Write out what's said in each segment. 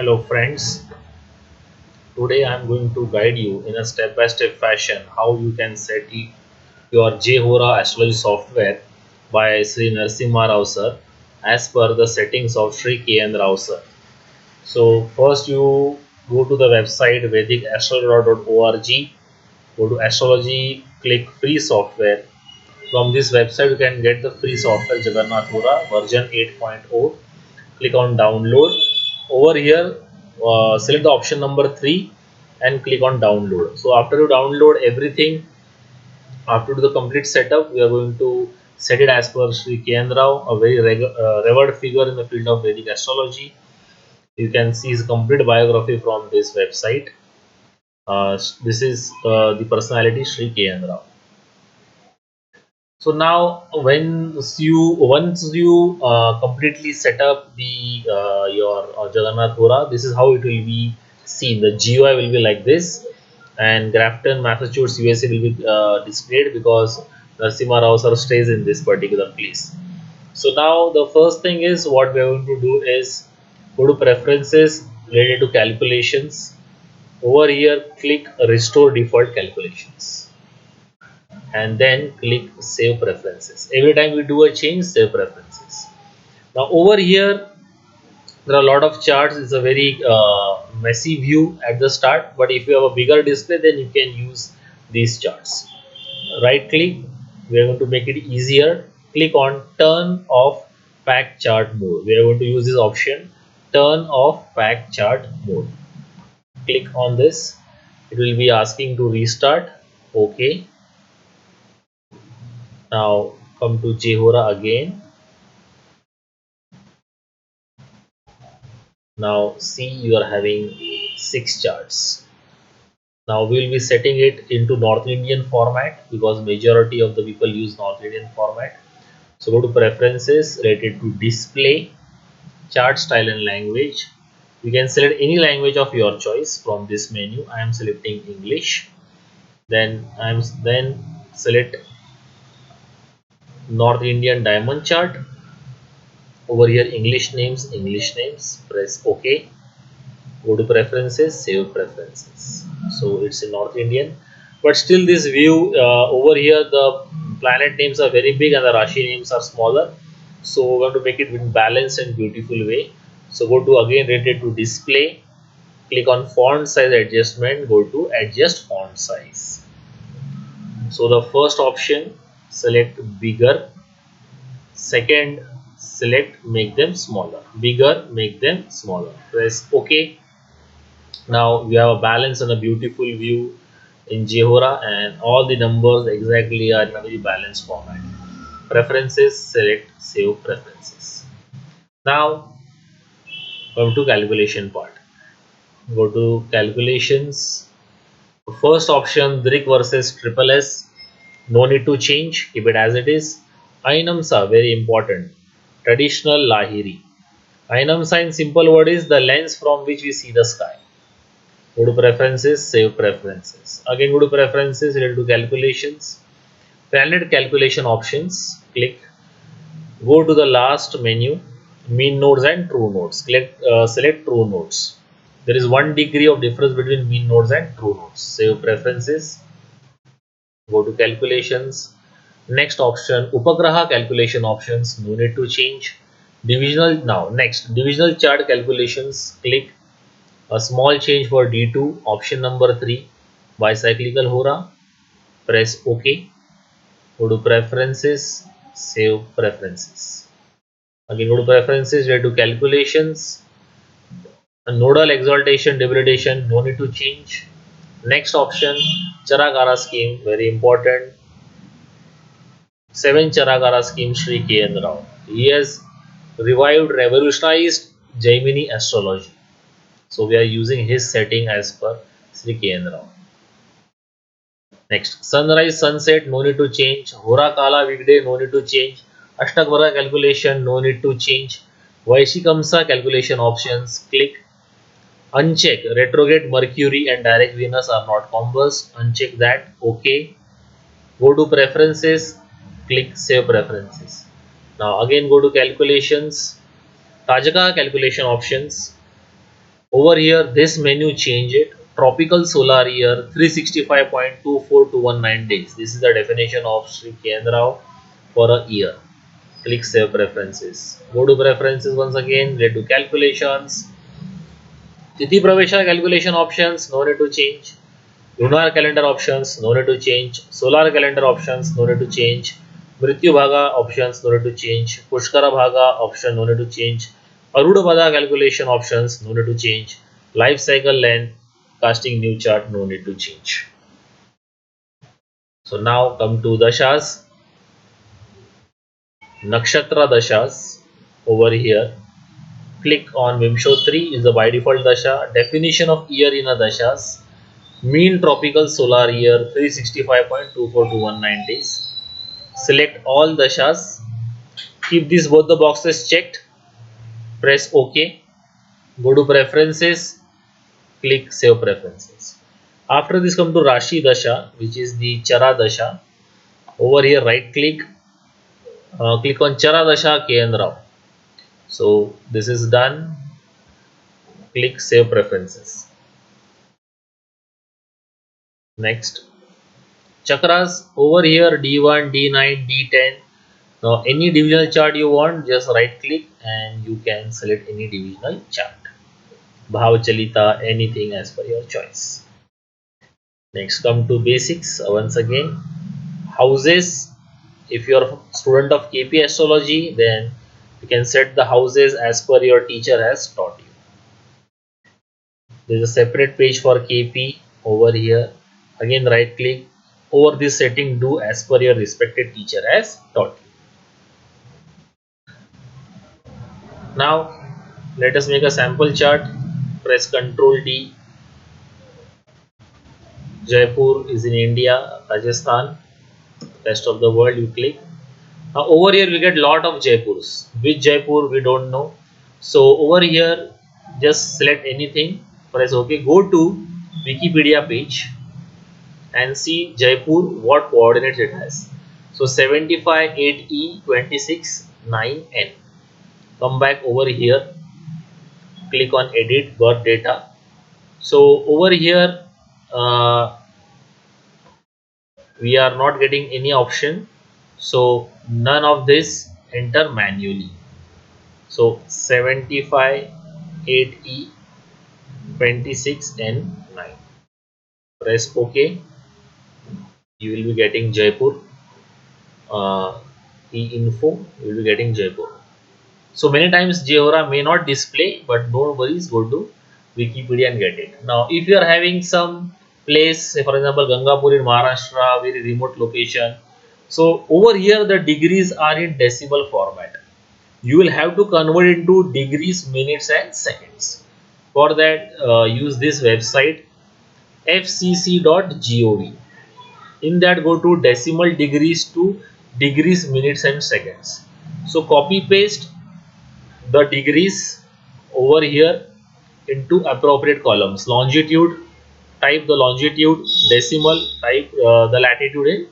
Hello friends, today I am going to guide you in a step-by-step fashion how you can set your Jehora astrology software by Sri Narasimha Rao sir as per the settings of Sri K.N. Rao sir. So first you go to the website vedicastrology.org, go to astrology, click free software. From this website you can get the free software Jagannath Hora version 8.0. Click on download. Over here select the option number 3 and click on download. So after you download everything, after do the complete setup, we are going to set it as per Sri K.N. Rao, a very revered figure in the field of Vedic astrology. You can see his complete biography from this website. This is the personality Sri K.N. Rao. So now, once you completely set up the your Jagannath Hora, this is how it will be seen. The GUI will be like this, and Grafton, Massachusetts, USA will be displayed because Narasimha Rao sir stays in this particular place. So now the first thing is what we are going to do is go to preferences related to calculations. Over here, click restore default calculations and then click save preferences. Every time we do a change, save preferences. Now over here there are a lot of charts. It's a very messy view at the start, but if you have a bigger display then you can use these charts. Right click, we are going to make it easier. Click on turn off pack chart mode. We are going to use this option, turn off pack chart mode. Click on this. It will be asking to restart. Okay. Now come to Jehora again. Now see, you are having 6 charts. Now we will be setting it into North Indian format because majority of the people use North Indian format. So go to preferences related to display, chart style and language. You can select any language of your choice from this menu. I am selecting English. Then select North Indian diamond chart. Over here English names, press OK. Go to preferences, save preferences. So it's in North Indian, but still this view over here the planet names are very big and the Rashi names are smaller. So we're going to make it in balanced and beautiful way. So go to again related to display, click on font size adjustment, go to adjust font size. So the first option, select bigger. Second, select make them smaller. Bigger, make them smaller. Press OK. Now we have a balance and a beautiful view in Jehora, and all the numbers exactly are in a very balanced format. Preferences, select save preferences. Now come to calculation part. Go to calculations. First option, Drik versus Triple S. No need to change, keep it as it is. Ainamsa, very important. Traditional Lahiri. Ainamsa in simple word is the lens from which we see the sky. Go to preferences, save preferences. Again go to preferences, related to calculations. Planet calculation options, click. Go to the last menu, mean nodes and true nodes. Select true nodes. There is 1 degree of difference between mean nodes and true nodes. Save preferences. Go to calculations. Next option, Upagraha calculation options, no need to change. Divisional, now next, divisional chart calculations, click. A small change for D2, option number 3, bicyclical Hora, press OK. Go to preferences, save preferences. Again go to preferences, go to calculations, nodal exaltation, debilitation, no need to change. Next option, Charagara scheme, very important. 7 Charagara scheme, Sri K.N. Rao. He has revived, revolutionized Jaimini astrology. So we are using his setting as per Sri K.N. Rao. Next, sunrise, sunset, no need to change. Hora Kala weekday, no need to change. Ashtakvara calculation, no need to change. Vaishikamsa calculation options, click. Uncheck retrograde Mercury and direct Venus are not combust. Uncheck that. OK. Go to preferences, click save preferences. Now again go to calculations. Tajaka calculation options. Over here, this menu change it. Tropical solar year 365.24219 days. This is the definition of Sri Kendrao for a year. Click Save Preferences. Go to Preferences once again. Get to Calculations. Tithi Pravesha calculation options, no need to change. Lunar calendar options, no need to change. Solar calendar options, no need to change. Mrityu Bhaga options, no need to change. Pushkara Bhaga option, no need to change. Aruda Bhaga calculation options, no need to change. Life cycle length, casting new chart, no need to change. So now come to Dashas. Nakshatra Dashas over here. Click on Vimshotri is the by default Dasha. Definition of year in a Dashas. Mean tropical solar year 365.24219 days. Select all dashas. Keep these both the boxes checked. Press OK. Go to Preferences. Click Save Preferences. After this, come to Rashi Dasha, which is the Chara Dasha. Over here, right click. Click on Chara Dasha Kendrao. So this is done. Click Save Preferences. Next. Chakras over here D1, D9, D10. Now any divisional chart you want, just right click and you can select any divisional chart. Bhav Chalita, anything as per your choice. Next come to basics once again. Houses. If you are a student of KP astrology, then you can set the houses as per your teacher has taught you. There is a separate page for KP over here. Again right click. Over this setting, do as per your respected teacher has taught you. Now let us make a sample chart. Press Ctrl D. Jaipur is in India, Rajasthan, rest of the world you click. Now over here we get lot of Jaipurs. Which Jaipur we don't know. So over here just select anything, press OK. Go to Wikipedia page and see Jaipur what coordinates it has. So 75 8E 26 9N. Come back over here, click on edit birth data. So over here we are not getting any option, so none of this, enter manually. So 75 8E 26 N 9. Press OK. You will be getting Jaipur. E-info, you will be getting Jaipur. So many times Jehora may not display, but don't worry, go to Wikipedia and get it. Now if you are having some place, say for example Gangapur in Maharashtra, very remote location, so over here the degrees are in decimal format. You will have to convert into degrees, minutes and seconds. For that use this website fcc.gov. In that go to decimal degrees to degrees, minutes and seconds. So copy paste the degrees over here into appropriate columns. Longitude, type the longitude. Decimal, type the latitude in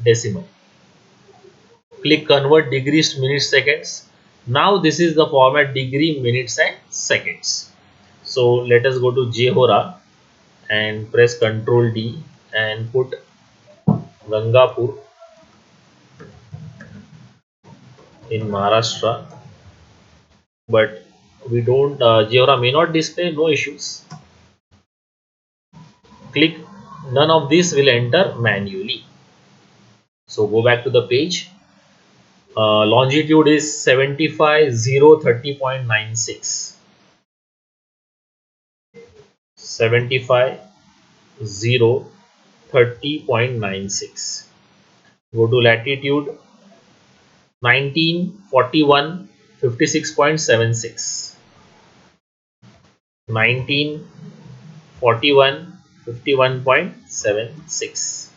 decimal. Click convert degrees to minutes, seconds. Now this is the format degree, minutes and seconds. So let us go to Jehora and press Ctrl D and put Gangapur in Maharashtra. But we don't, Jehora may not display, no issues. Click, none of this will enter manually. So go back to the page. Longitude is 75 0 30.96. 75 0 30.96. Go to latitude 1941 56.76. 1941 51.76.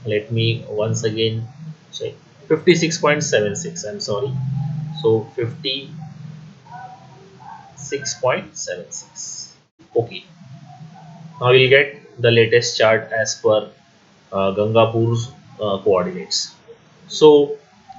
Let me once again check. 56.76, I'm sorry. So 56.76. Okay. Now we'll get the latest chart as per Gangapur's coordinates. So